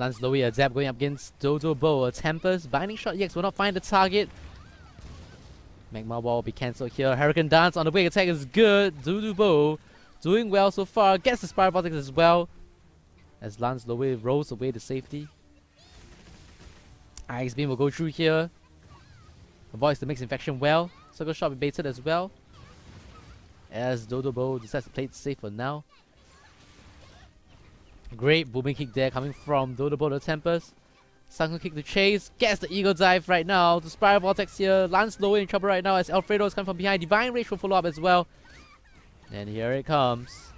Lance Lowy, a Zap going up against Dodobow, a Tempest. Binding Shot EX will not find the target. Magma Wall will be cancelled here. Hurricane Dance on the wing attack is good. Dodobow doing well so far. Gets the Spiral Vortex as well. As Lance Lowy rolls away to safety. Ice Beam will go through here. Avoids the Mixed Infection well. Circle Shot will be baited as well. As Dodobow decides to play it safe for now. Great booming kick there coming from Dodobow the Tempest. Sunken kick to chase. Gets the Eagle Dive right now. The Spiral Vortex here. Lance Lowy in trouble right now as Alfredo is coming from behind. Divine Rage will follow up as well. And here it comes.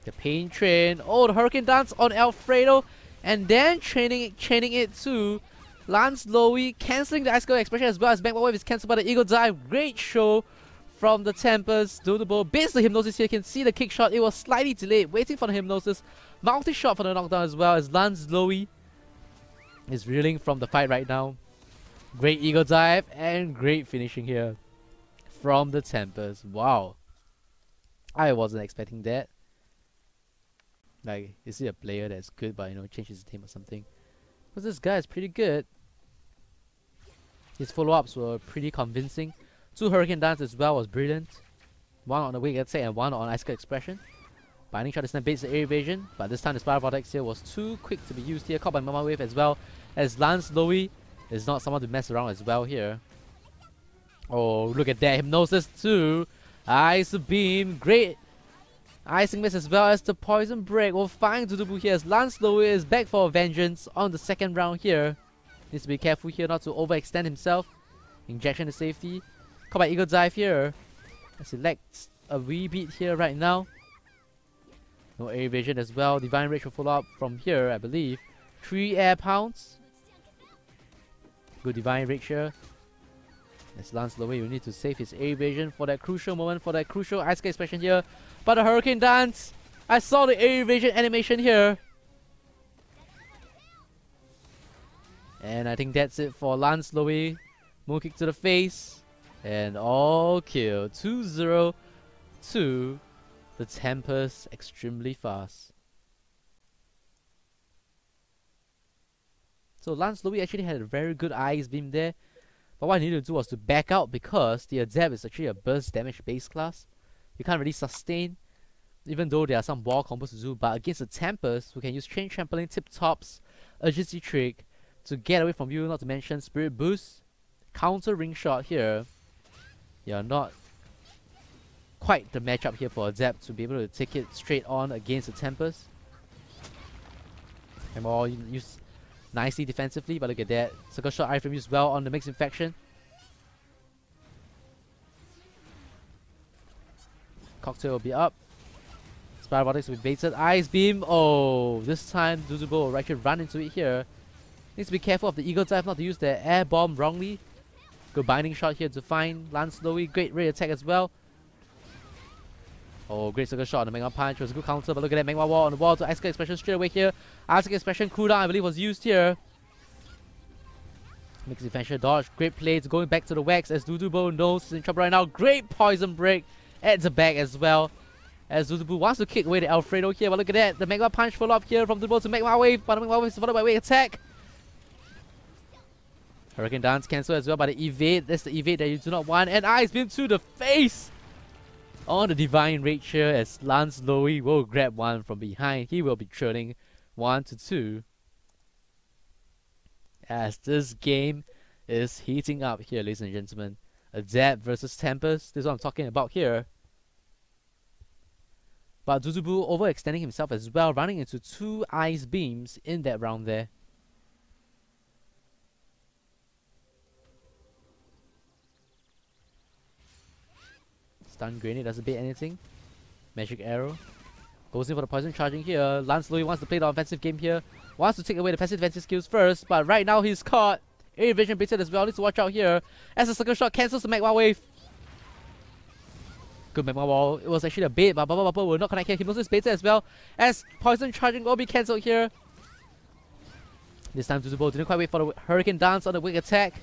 The Pain Train. Oh, the Hurricane Dance on Alfredo. And then chaining it to Lance Lowy. Cancelling the Ice Cold Expression as well as Magma Wave is cancelled by the Eagle Dive. Great show from the Tempest. Dodobow baits the Hypnosis here. You can see the kick shot. It was slightly delayed. Waiting for the Hypnosis. Multi-shot for the knockdown as well as Lance Lowy is reeling from the fight right now. Great Eagle Dive and great finishing here from the Tempest. Wow. I wasn't expecting that. Like, is he a player that's good but, you know, changes his team or something? Because this guy is pretty good. His follow-ups were pretty convincing. 2 Hurricane Dance as well was brilliant. 1 on the wing attack and 1 on Ice Cold Expression. Binding Shot is now baits the air evasion, but this time the Spiral Vortex here was too quick to be used here. Caught by Magma Wave as well as Lance Lowy is not someone to mess around as well here. Oh, look at that. Hypnosis too. Ice Beam. Great Icing Mist as well as the Poison Break will find Dodobow here as Lance Lowy is back for vengeance on the second round here. Needs to be careful here not to overextend himself. Injection to safety. Caught by Eagle Dive here. As he lacks a wee bit here right now. No air evasion as well. Divine Rage will follow up from here, I believe. 3 air pounds. Good Divine Rage here. As Lance Lowy will need to save his air evasion for that crucial moment, for that crucial Ice Cold Expression here. But the Hurricane Dance, I saw the air evasion animation here. And I think that's it for Lance Lowy. Moon kick to the face. And all kill. 2-0 to the Tempest, extremely fast. So Lance Lowy actually had a very good Ice Beam there. But what I needed to do was to back out because the Adept is actually a burst damage base class. You can't really sustain, even though there are some wall combos to do. But against the Tempest, who can use Chain Trampoline, Tip Tops, Urgency Trick to get away from you, not to mention Spirit Boost, Counter Ring Shot here. You're not quite the matchup here for Adept to be able to take it straight on against the Tempest. And all use nicely defensively, but look at that. Circle Shot iframe used well on the Mixed Infection. Cocktail will be up. Spiral Vortex will be baited. Ice Beam. Oh, this time Dodobow will actually run into it here. Needs to be careful of the Eagle Dive not to use the Air Bomb wrongly. Good Binding Shot here to find Lance Lowy. Great Ray Attack as well. Oh, great Circle Shot on the Magma Punch. It was a good counter, but look at that Magma Wall on the wall to Ice Cold Expression straight away here. Ice Cold Expression cooldown, I believe, was used here. Mixed Infection dodge. Great play to going back to the Wax as Dodobow knows he's in trouble right now. Great Poison Break at the back as well. As Dodobow wants to kick away the Alfredo here, but look at that. The Magma Punch follow up here from Dodobow to Magma Wave, but the Magma Wave is followed by Wave Attack. Hurricane Dance cancel as well by the evade. That's the evade that you do not want. And Ice Beam to the face on the Divine Rage here as Lance Lowy will grab one from behind. He will be trailing 1-2. As this game is heating up here, ladies and gentlemen. Adept versus Tempest. This is what I'm talking about here. But Dodobow overextending himself as well, running into 2 Ice Beams in that round there. Stun Grenade doesn't bait anything. Magic Arrow. Goes in for the Poison charging here. Lance Lowy wants to play the offensive game here. Wants to take away the passive defensive skills first, but right now he's caught. Air Vision baited as well. Needs to watch out here. As the Circle Shot cancels the Magma Wave. Good Magma Wall. It was actually a bait, but Bubble Bubble will not connect here. Hypnosis baited as well. As Poison charging will be cancelled here. This time Dodobow didn't quite wait for the Hurricane Dance on the Wing Attack.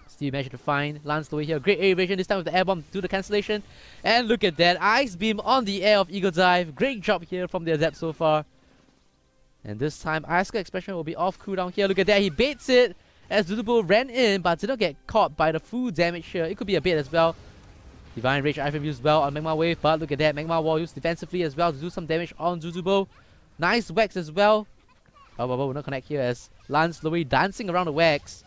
Still managed to find Lance Lowy here. Great air evasion this time with the air bomb to the cancellation. And look at that. Ice Beam on the air of Eagle Dive. Great job here from the Adept so far. And this time, Asuka expression will be off cooldown here. Look at that, he baits it as xDodobow ran in, but did not get caught by the full damage here. It could be a bait as well. Divine Rage item used well on Magma Wave, but look at that, Magma Wall used defensively as well to do some damage on xDodobow. Nice Wax as well. Oh, will not connect here as Lance Louis dancing around the Wax.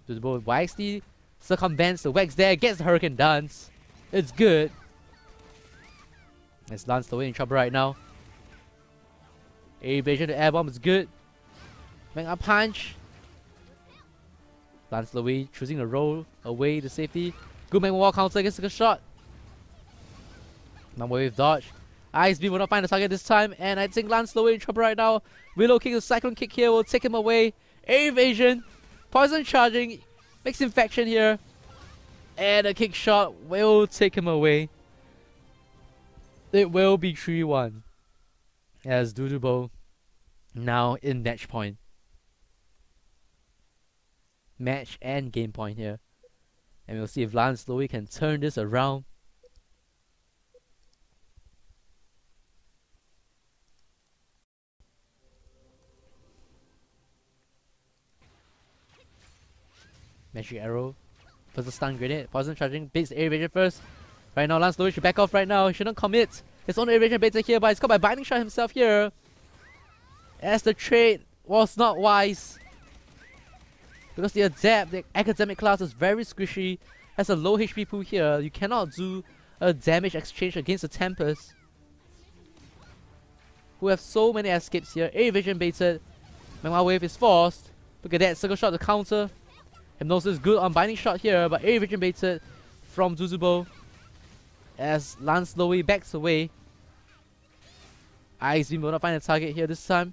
xDodobow wisely circumvents the Wax there, gets the Hurricane Dance. It's good. As Lance Louis in trouble right now. Evasion to Air Bomb is good. Magma Punch. Lance Louis choosing to roll away to safety. Good Magma Wall counter against a good shot. Magma Wave dodge. Ice Beam will not find the target this time, and I think Lance Louis in trouble right now. Willow Kick, the Cyclone Kick here will take him away. Air Evasion. Poison charging. Makes Infection here. And a kick shot will take him away. It will be 3-1. As xDodobow now in match point. Match and game point here. And we'll see if Lance Louis can turn this around. Magic Arrow. First the stun grenade. Poison charging. Baits the air evasion first. Right now, Lance Louis should back off right now. He shouldn't commit. His own evasion baited here, but he's caught by Binding Shot himself here. As the trade was not wise. Because the Adept, the academic class, is very squishy. Has a low HP pool here. You cannot do a damage exchange against the Tempest, who have so many escapes here. Air evasion baited. Magma Wave is forced. Look at that. Circle shot to counter. Hypnosis good on Binding Shot here, but air evasion baited from xDodobow. As Lance Louis backs away. Ice Beam will not find a target here this time.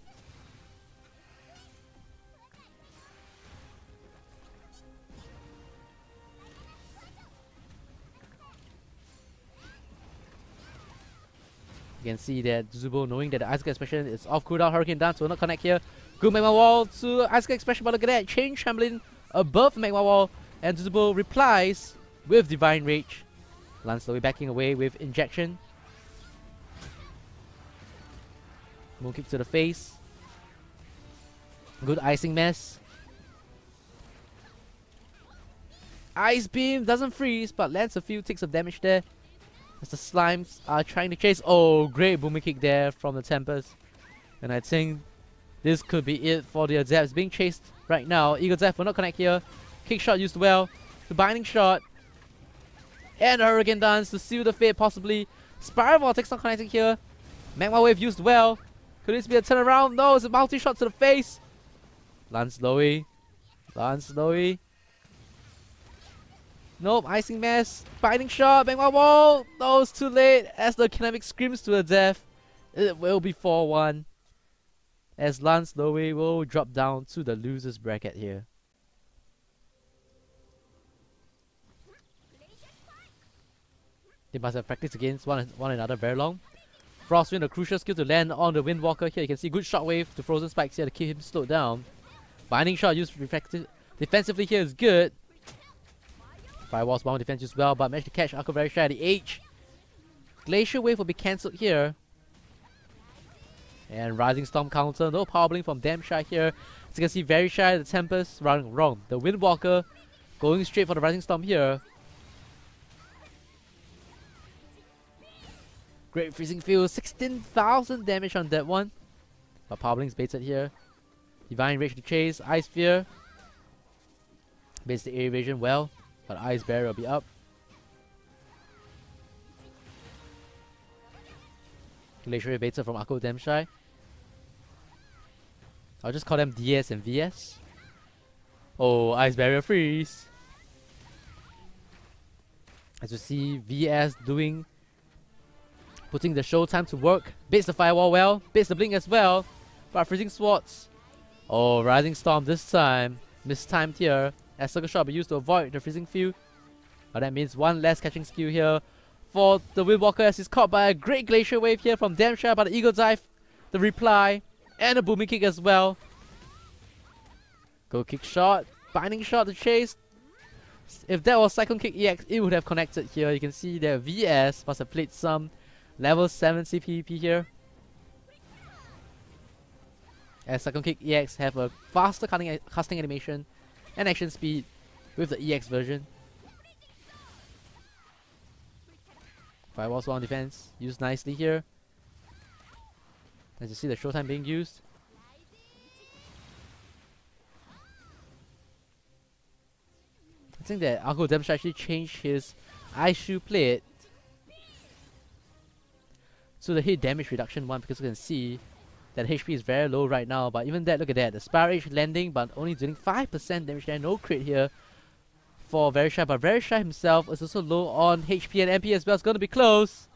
You can see that xDodobow, knowing that the Asuka expression is off cooldown, Hurricane Dance will not connect here. Good Magma Wall to Asuka expression, but look at that. Chain Trembling above Magma Wall, and xDodobow replies with Divine Rage. Lance Louis backing away with Injection. Moon Kick to the face. Good Icing Mess. Ice Beam doesn't freeze, but lands a few ticks of damage there. As the Slimes are trying to chase. Oh, great Booming Kick there from the Tempest. And I think this could be it for the Adepts being chased right now. Eagle Death will not connect here. Kick Shot used well. The Binding Shot. And a Hurricane Dance to seal the fate possibly. Spiral Vortex not connecting here. Magma Wave used well. Could this be a turnaround? No, it's a multi-shot to the face. Lance Louis. Lance Louis. Nope, Icing Mass. Binding Shot. Magma Wall. No, it's too late. As the Kinemic screams to a death. It will be 4-1. As Lance Louis will drop down to the losers bracket here. They must have practiced against one another very long. Frostwind, a crucial skill to land on the Windwalker here. You can see good shockwave to Frozen Spikes here to keep him slowed down. Binding Shot used defensively here is good. Firewall's bound defense as well, but managed to catch AkoVeryShy at the H. Glacier Wave will be cancelled here. And Rising Storm counter, no Power Blink from Damshy here. As you can see, VeryShy, the Tempest, running wrong. The Windwalker going straight for the Rising Storm here. Great Freezing Field, 16,000 damage on that one. But Power Blink's baited here. Divine Rage to chase, Ice Sphere. Baits the air evasion well, but Ice Barrier will be up. Glacier baited from AkoDamshy. I'll just call them DS and VS. Oh, Ice Barrier freeze. As you see, VS putting the showtime to work. Baits the Firewall well, baits the Blink as well. But Freezing Swords. Oh, Rising Storm this time. Mistimed here. As Circle Shot will be used to avoid the Freezing Field. But that means one less catching skill here for the Windwalker, as he's caught by a great Glacier Wave here from Damshy, but the Eagle Dive, the reply, and a Booming Kick as well. Go Kick Shot, Binding Shot to chase. If that was Cyclone Kick EX, it would have connected here. You can see that VS must have played some level 7 CPP here. as second kick EX have a faster casting animation and action speed with the EX version. Firewall Spawn defense used nicely here. As you see the showtime being used. I think that AkoVeryShy actually changed his Ice Shoe plate to the hit damage reduction one, because you can see that HP is very low right now. But even that, look at that, the Spiral Edge landing but only dealing 5% damage there. No crit here for AkoVeryShy, but AkoVeryShy himself is also low on HP and MP as well. It's going to be close.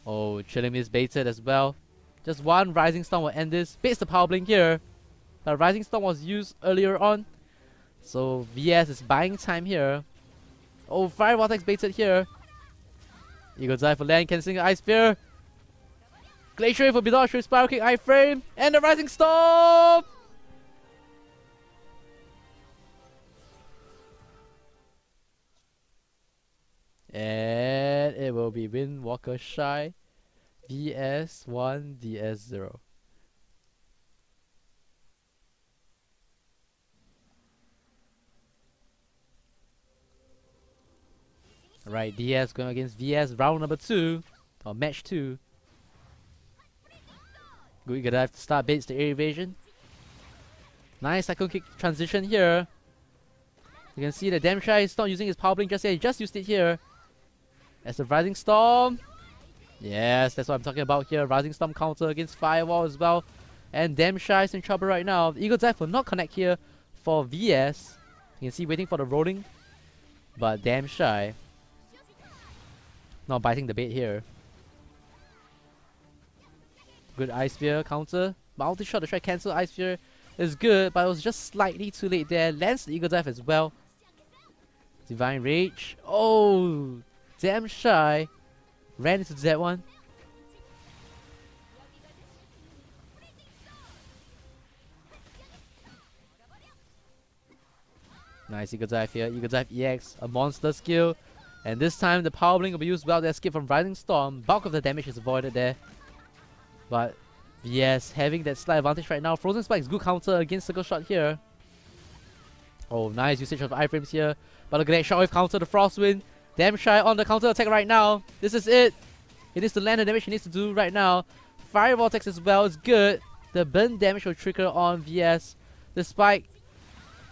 Oh, Chilling Mist baited as well. Just one Rising Storm will end this. Baits the Power Blink here, but Rising Storm was used earlier on, so VS is buying time here. Oh, Fire Vortex baited here. Eagle Dive for land, cancelling Ice Spear. Glacier Wave for Bidoshu, Spiral Kick, iframe, and the Rising Storm! And it will be Windwalker Shy VS1 DS0. Right, DS going against VS round number 2, or match 2. Good Eagle Dive to start baits the air evasion. Nice cycle kick transition here. You can see that AkoVeryShy is not using his power blink just yet, he just used it here. As the Rising Storm. Yes, that's what I'm talking about here. Rising Storm counter against Firewall as well. And AkoVeryShy is in trouble right now. The Eagle Dive will not connect here for VS. You can see waiting for the rolling. But AkoVeryShy not biting the bait here. Good Ice Spear counter. Multi shot to try cancel Ice Spear is good, but it was just slightly too late there. Lands the Eagle Dive as well. Divine Rage. Oh, AkoVeryShy ran into that one. Nice Eagle Dive here. Eagle Dive EX, a monster skill. And this time the Power Blink will be used well to escape from Rising Storm. Bulk of the damage is avoided there. But yes, having that slight advantage right now. Frozen Spike's good counter against Circle Shot here. Oh, nice usage of iframes here. But look at that Shockwave counter, the Frostwind. AkoVeryShy on the counter attack right now. This is it. He needs to land the damage he needs to do right now. Fire Vortex as well is good. The burn damage will trigger on VS. The Spike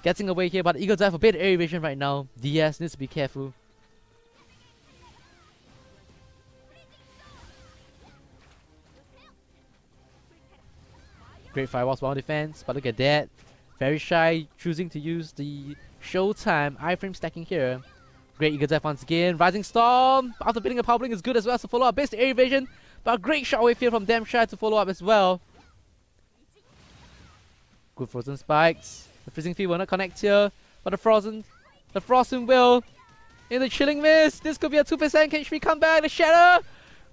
getting away here, but Eagle Dive for bait air evasion right now. DS needs to be careful. Great Firewall Spawn defense, but look at that. AkoVeryShy choosing to use the Showtime iframe stacking here. Great Eagle Dive once again. Rising Storm after beating a Power Blink is good as well to follow up. Based air evasion, but a great shockwave here from AkoVeryShy to follow up as well. Good Frozen Spikes. The Freezing Field will not connect here, but the Frostwind will. In the Chilling Mist, this could be a 2% HP comeback. The Shatter,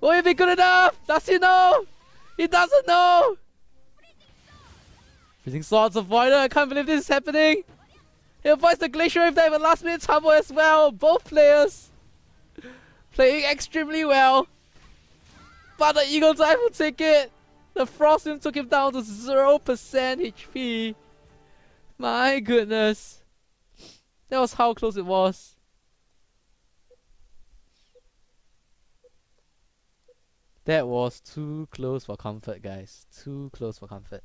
will it be good enough? Does he know? He doesn't know. Freezing Swords avoided. I can't believe this is happening. He avoids the Glacier Wave Dive and last minute tumble as well. Both players playing extremely well. But the Eagle Dive will take it. The Frostwind took him down to 0% HP. My goodness. That was how close it was. That was too close for comfort, guys. Too close for comfort.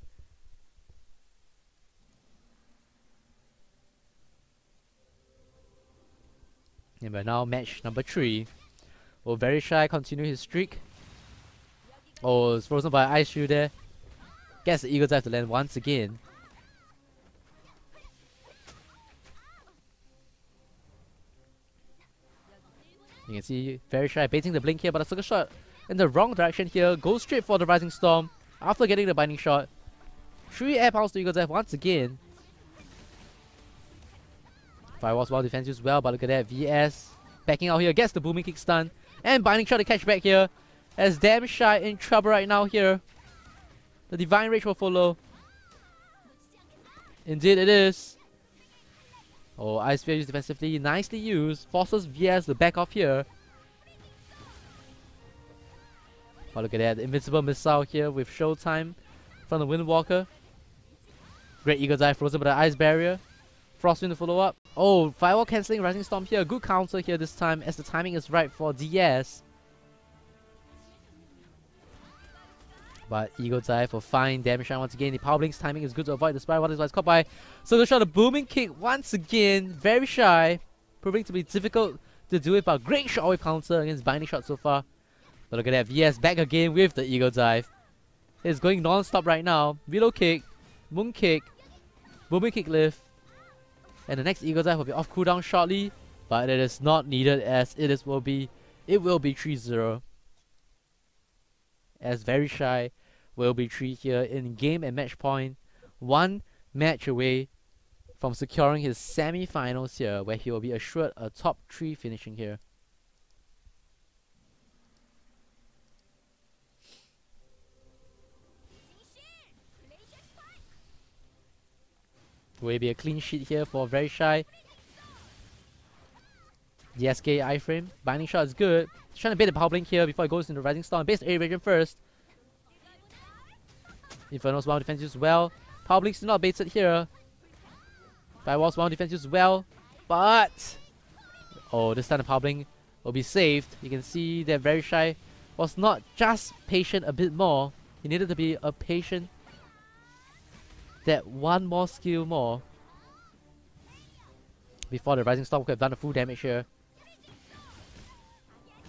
And we're now match number 3. Will AkoVeryShy continue his streak? Oh, it's frozen by Ice Shield there. Gets the Eagle Dive to land once again. You can see AkoVeryShy baiting the blink here, but a Circle Shot in the wrong direction here. Goes straight for the Rising Storm after getting the Binding Shot. 3 air pounds to Eagle Dive once again. Firewall's well defense used well, but look at that. VS backing out here, gets the Booming Kick stun. And Binding Shot to catch back here. As AkoVeryShy in trouble right now here. The Divine Rage will follow. Indeed it is. Oh, Ice Spear used defensively, nicely used. Forces VS to back off here. But look at that, the Invincible Missile here with Showtime from the Windwalker. Great Eagle Dive frozen by the Ice Barrier. Frostwind to follow up. Oh, Firewall cancelling Rising Storm here. Good counter here this time as the timing is right for DS. But Eagle Dive for fine damage once again. The Power Blink's timing is good to avoid the Spiral Vortex, but it's caught by Circle Shot. A booming kick once again. Very shy. Proving to be difficult to do with, but great shockwave counter against Binding Shot so far. But look at that. VS back again with the Eagle Dive. It's going non-stop right now. Reload kick. Moon kick. Booming kick lift. And the next Eagle Dive will be off cooldown shortly, but it is not needed as it will be 3-0. As Very Shy will be 3 here in game and match point. 1 match away from securing his semi-finals here, where he will be assured a top 3 finishing here. Will it be a clean sheet here for Very Shy? The SK iframe. Binding Shot is good. He's trying to bait the Power Blink here before it goes into Rising Storm. Base the area region first. Inferno's Wild Defense used well. Power Blink's not baited here. Firewall's Wild Defense used well. But oh, this time the Power Blink will be saved. You can see that Very Shy was not just patient a bit more. He needed to be a patient that one more skill more before the Rising Storm could have done the full damage here.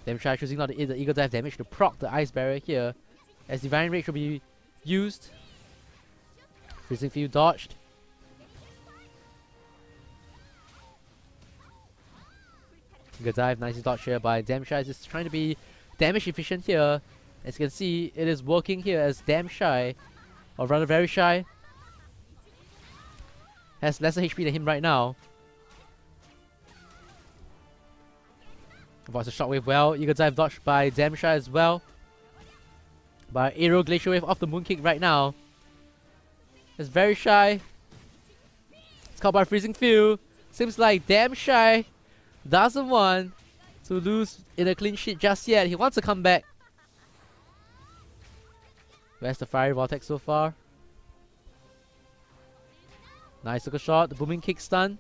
Them try choosing not to hit the Eagle Dive damage to proc the Ice Barrier here, as Divine Rage will be used. Freezing Field dodged. Eagle Dive, nice dodge here by Damshy. Just trying to be damage efficient here. As you can see, it is working here as Damshy, or rather Very Shy, has lesser HP than him right now. Avoids a shockwave well. Eagle Dive dodged by Damshy as well. By Aero Glacial Wave off the Moonkick right now. It's Very Shy. It's caught by Freezing Field. Seems like Damshy doesn't want to lose in a clean sheet just yet. He wants to come back. Where's the Fiery Vortex so far? Nice Circle Shot, the Booming Kick stun.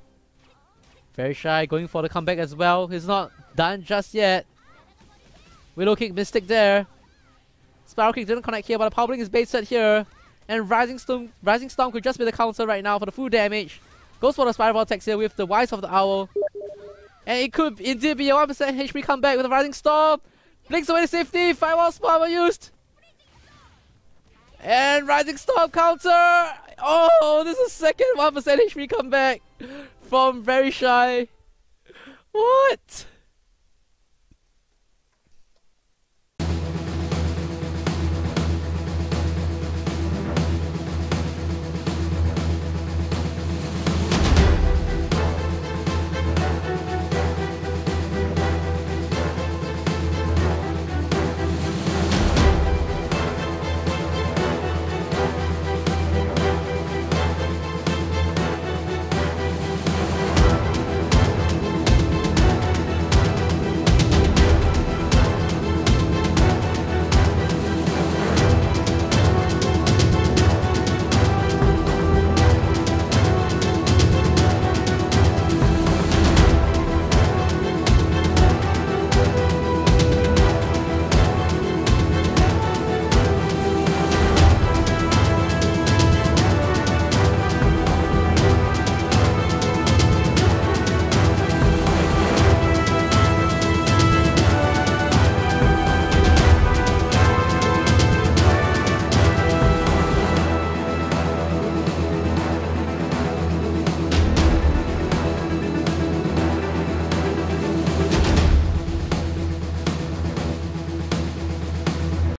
Very Shy going for the comeback as well. He's not done just yet. Willow Kick Mystic there. Spiral Kick didn't connect here, but the Power Blink is baited here. And Rising Storm could just be the counter right now for the full damage. Goes for the Spiral Vortex here with the Wise of the Owl. And it could indeed be a 1% HP comeback with the Rising Storm. Blinks away to safety. Firewall Spawn were used. And Rising Storm counter! Oh, this is second 1% HP comeback from Very Shy. What?